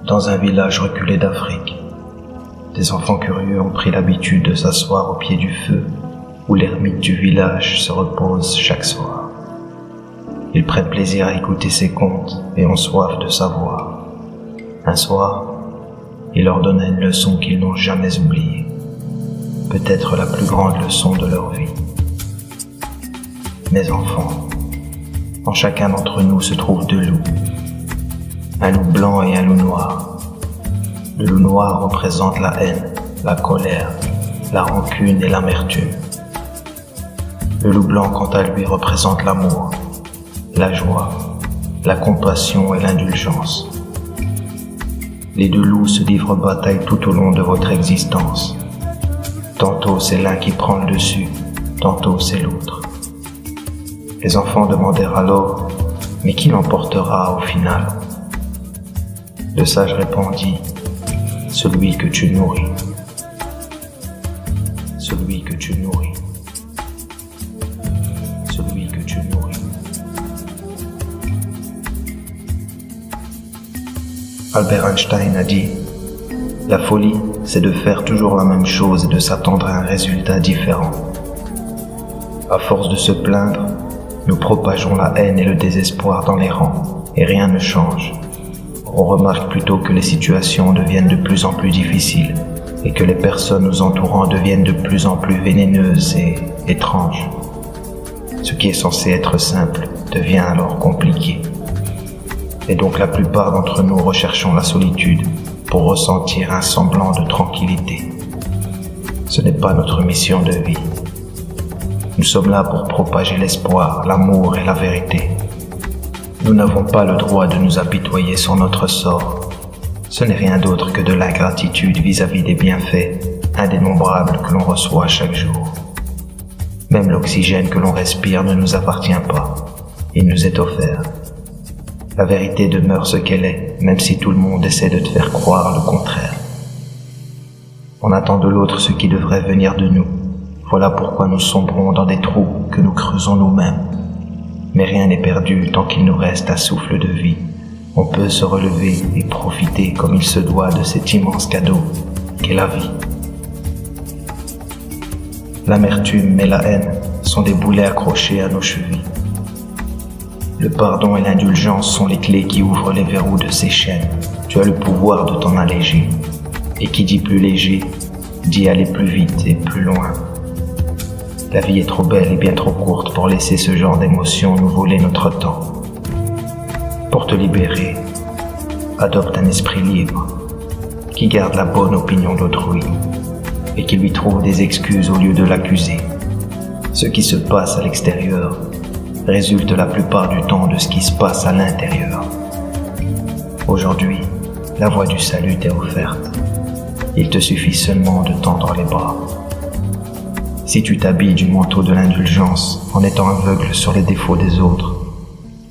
Dans un village reculé d'Afrique, des enfants curieux ont pris l'habitude de s'asseoir au pied du feu où l'ermite du village se repose chaque soir. Ils prennent plaisir à écouter ses contes et ont soif de savoir. Un soir, il leur donna une leçon qu'ils n'ont jamais oubliée, peut-être la plus grande leçon de leur vie. Mes enfants, en chacun d'entre nous se trouvent deux loups, un loup blanc et un loup noir. Le loup noir représente la haine, la colère, la rancune et l'amertume. Le loup blanc, quant à lui, représente l'amour, la joie, la compassion et l'indulgence. Les deux loups se livrent bataille tout au long de votre existence. Tantôt c'est l'un qui prend le dessus, tantôt c'est l'autre. Les enfants demandèrent alors, mais qui l'emportera au final? Le sage répondit, celui que tu nourris. Celui que tu nourris. Celui que tu nourris. Albert Einstein a dit, la folie, c'est de faire toujours la même chose et de s'attendre à un résultat différent. À force de se plaindre, nous propageons la haine et le désespoir dans les rangs, et rien ne change. On remarque plutôt que les situations deviennent de plus en plus difficiles, et que les personnes nous entourant deviennent de plus en plus vénéneuses et étranges. Ce qui est censé être simple devient alors compliqué. Et donc la plupart d'entre nous recherchons la solitude pour ressentir un semblant de tranquillité. Ce n'est pas notre mission de vie. Nous sommes là pour propager l'espoir, l'amour et la vérité. Nous n'avons pas le droit de nous apitoyer sur notre sort. Ce n'est rien d'autre que de l'ingratitude vis-à-vis des bienfaits indénombrables que l'on reçoit chaque jour. Même l'oxygène que l'on respire ne nous appartient pas. Il nous est offert. La vérité demeure ce qu'elle est, même si tout le monde essaie de te faire croire le contraire. On attend de l'autre ce qui devrait venir de nous. Voilà pourquoi nous sombrons dans des trous que nous creusons nous-mêmes. Mais rien n'est perdu tant qu'il nous reste un souffle de vie. On peut se relever et profiter comme il se doit de cet immense cadeau qu'est la vie. L'amertume et la haine sont des boulets accrochés à nos chevilles. Le pardon et l'indulgence sont les clés qui ouvrent les verrous de ces chaînes. Tu as le pouvoir de t'en alléger. Et qui dit plus léger, dit aller plus vite et plus loin. La vie est trop belle et bien trop courte pour laisser ce genre d'émotions nous voler notre temps. Pour te libérer, adopte un esprit libre, qui garde la bonne opinion d'autrui, et qui lui trouve des excuses au lieu de l'accuser. Ce qui se passe à l'extérieur résulte la plupart du temps de ce qui se passe à l'intérieur. Aujourd'hui, la voie du salut t'est offerte. Il te suffit seulement de tendre les bras. Si tu t'habilles du manteau de l'indulgence en étant aveugle sur les défauts des autres,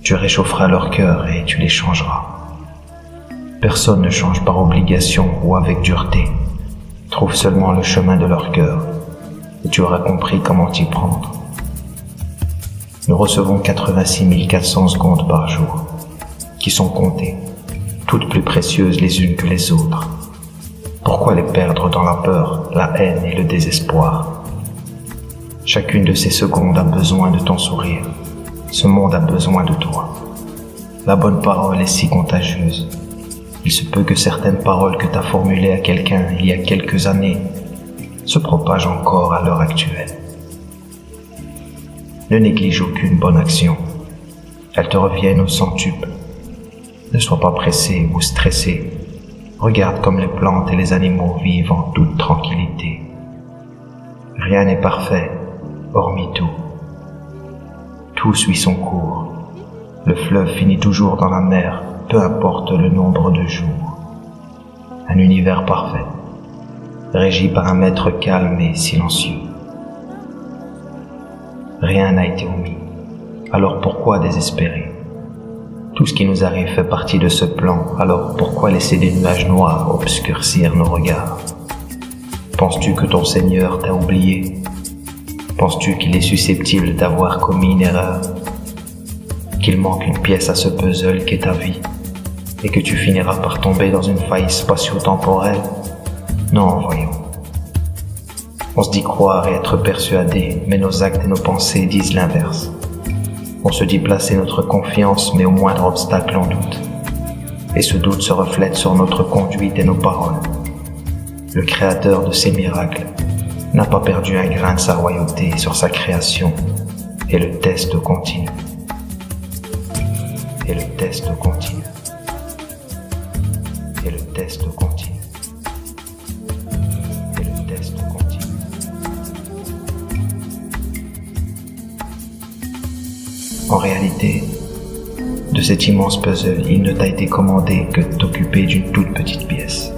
tu réchaufferas leur cœur et tu les changeras. Personne ne change par obligation ou avec dureté. Trouve seulement le chemin de leur cœur et tu auras compris comment t'y prendre. Nous recevons 86 400 secondes par jour, qui sont comptées, toutes plus précieuses les unes que les autres. Pourquoi les perdre dans la peur, la haine et le désespoir? Chacune de ces secondes a besoin de ton sourire. Ce monde a besoin de toi. La bonne parole est si contagieuse. Il se peut que certaines paroles que tu as formulées à quelqu'un il y a quelques années se propagent encore à l'heure actuelle. Ne néglige aucune bonne action. Elles te reviennent au centuple. Ne sois pas pressé ou stressé. Regarde comme les plantes et les animaux vivent en toute tranquillité. Rien n'est parfait, hormis tout. Tout suit son cours. Le fleuve finit toujours dans la mer, peu importe le nombre de jours. Un univers parfait, régi par un maître calme et silencieux. Rien n'a été omis, alors pourquoi désespérer? Tout ce qui nous arrive fait partie de ce plan, alors pourquoi laisser des nuages noirs obscurcir nos regards? Penses-tu que ton Seigneur t'a oublié? Penses-tu qu'il est susceptible d'avoir commis une erreur? Qu'il manque une pièce à ce puzzle qu'est ta vie? et que tu finiras par tomber dans une faille spatio-temporelle? Non, voyons. On se dit croire et être persuadé, mais nos actes et nos pensées disent l'inverse. On se dit placer notre confiance, mais au moindre obstacle on doute. Et ce doute se reflète sur notre conduite et nos paroles. Le créateur de ces miracles n'a pas perdu un grain de sa royauté sur sa création, et le test continue. Et le test continue. Et le test continue. Et le test continue. En réalité, de cet immense puzzle, il ne t'a été commandé que de t'occuper d'une toute petite pièce.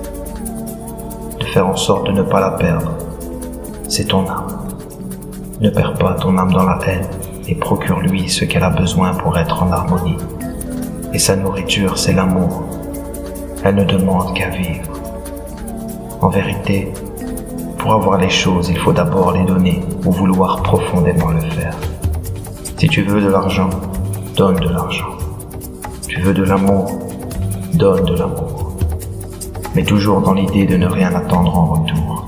De faire en sorte de ne pas la perdre. C'est ton âme. Ne perds pas ton âme dans la haine et procure-lui ce qu'elle a besoin pour être en harmonie. Et sa nourriture, c'est l'amour. Elle ne demande qu'à vivre. En vérité, pour avoir les choses, il faut d'abord les donner ou vouloir profondément le faire. Si tu veux de l'argent, donne de l'argent. Tu veux de l'amour, donne de l'amour. Mais toujours dans l'idée de ne rien attendre en retour.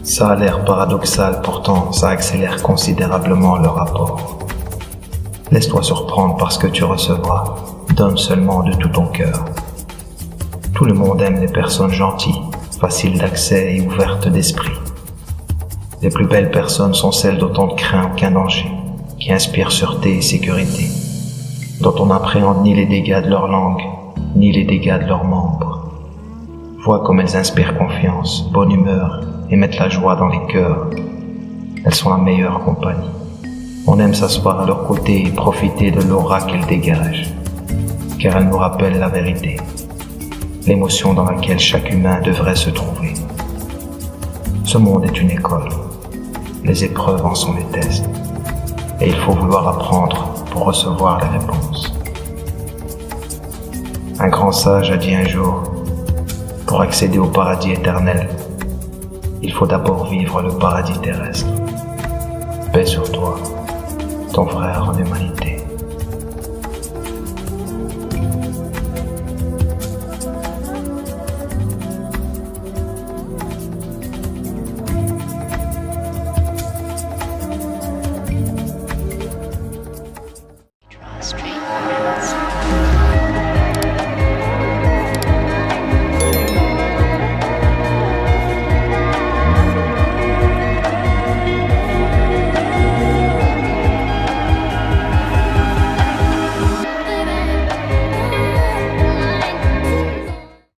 Ça a l'air paradoxal, pourtant ça accélère considérablement le rapport. Laisse-toi surprendre par ce que tu recevras. Donne seulement de tout ton cœur. Tout le monde aime les personnes gentilles, faciles d'accès et ouvertes d'esprit. Les plus belles personnes sont celles dont on ne craint aucun danger, qui inspirent sûreté et sécurité, dont on n'appréhende ni les dégâts de leur langue, ni les dégâts de leurs membres. Vois comme elles inspirent confiance, bonne humeur et mettent la joie dans les cœurs. Elles sont la meilleure compagnie. On aime s'asseoir à leur côté et profiter de l'aura qu'elles dégagent, car elles nous rappellent la vérité, l'émotion dans laquelle chaque humain devrait se trouver. Ce monde est une école. Les épreuves en sont les tests. Et il faut vouloir apprendre pour recevoir les réponses. Un grand sage a dit un jour, pour accéder au paradis éternel, il faut d'abord vivre le paradis terrestre. Paix sur toi, ton frère en humanité.